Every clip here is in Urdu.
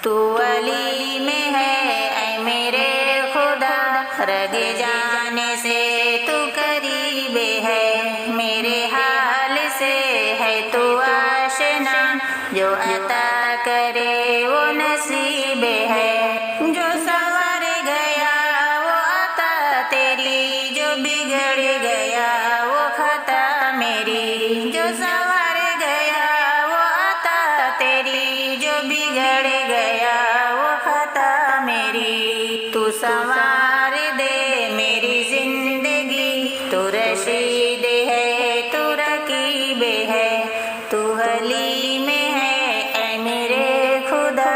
تو علی میں ہے اے میرے خدا، رگ جانے سے تو قریب ہے، میرے حال سے ہے تو آشنا، جو عطا کرے وہ نصیب ہے، جو سنور گیا وہ عطا تیری، جو بگڑ گیا وہ خطا میری، جو سنور گیا وہ عطا تیری، جو بگڑ گیا وہ خطا میری، تو سنوار دے میری زندگی، تو رشید ہے تو رقیب ہے، تو حلیم ہے اے میرے خدا،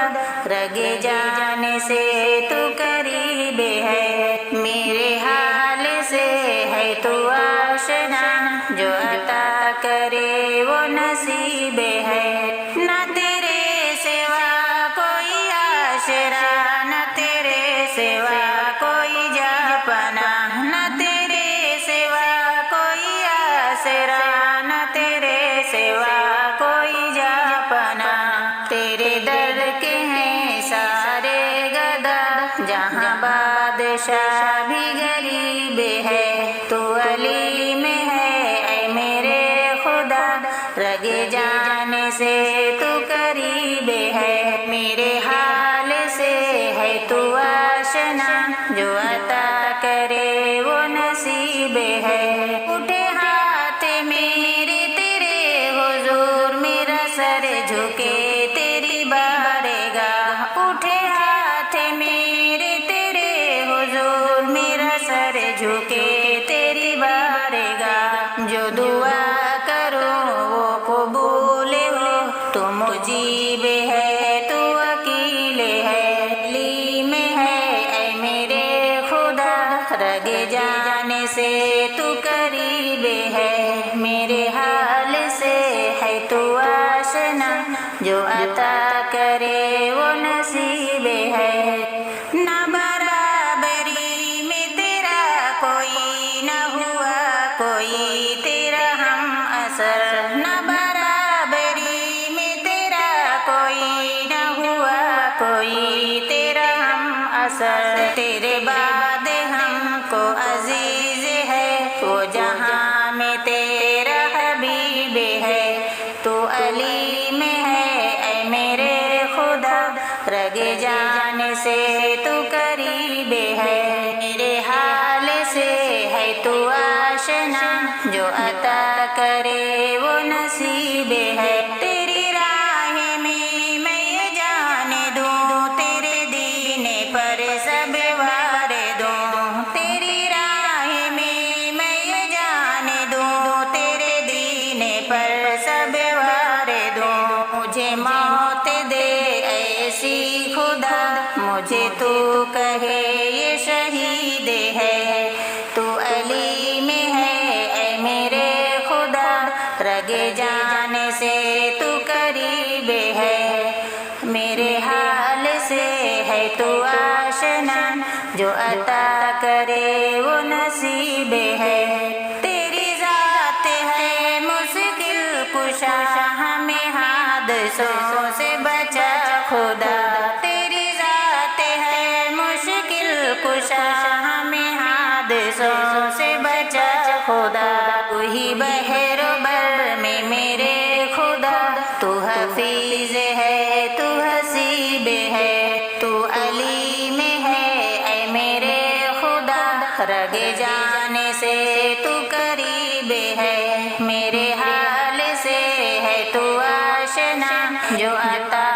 رگ جانے سے تو قریب ہے، میرے حال سے ہے تو آشنا، جو عطا کرے وہ نصیب ہے، نہ تیرے سوا کوئی آشرا، نہ تیرے سوا کوئی جا پناہ، نہ تیرے سوا کوئی آسرا، نہ تیرے سوا کوئی جا پناہ، تیرے در کے ہیں سارے گدا، جہاں بادشاہ بھی غریب ہے، تو علی میں ہے اے میرے خدا، رگ جانے سے تو قریب ہے، میرے حال سے ہے تو آشنا، جو عطا کرے وہ نصیب ہے، اٹھے ہاتھ میرے تیرے حضور، میرا سر جھکے تیری بارگاہ، اٹھے ہاتھ میرے تیرے حضور، میرا سر جھکے تیری بارگاہ، جو دعا کرو وہ قبول ہو، تو مجیب ہے تو وکیل ہے، علی میں ہے اے میرے خدا، رگ جانے سے تو قریب ہے، میرے حال سے ہے تو آشنا، جو عطا کرے وہ نصیب ہے، نہ برابری میں تیرا کوئی، نہ ہوا کوئی تیرا ہم اثر، نہ برابری میں تیرا کوئی، نہ ہوا کوئی تیرا ہم اثر، تیرے بعد ہم کو عزیز ہے وہ جہاں میں تیرا حبیب ہے، تو علی میں ہے اے میرے خدا، رگ جانے سے تو قریب ہے، میرے حال سے ہے تو آشنا، جو عطا کرے وہ نصیب ہے، تیری راہ میں میں جان دوں، تیرے دین پر سب وار دوں، تیری راہ میں میں جان دوں، تیرے دین پر سب وار دوں، مجھے موت دے ایسی خدا، مجھے تو کہے یہ شہید ہے، تو علی میں ہے اے میرے خدا، رگ جانے سے تو قریب ہے، میرے حال سے ہے تو آشنا، جو عطا کرے وہ نصیب ہے، تیری ذات ہے مشکل کشا، ہمیں حادثوں سے بچا خدا، تیری ذات ہے مشکل کشا، ہمیں حادثوں سے بچا خدا، تو ہی بحر و بر میں میرے خدا، تو حفیظ ہے تو حسیب ہے، تو علی میں ہے اے میرے خدا، رگ جانے سے تو قریب ہے، میرے حال سے ہے تو آشنا، جو عطا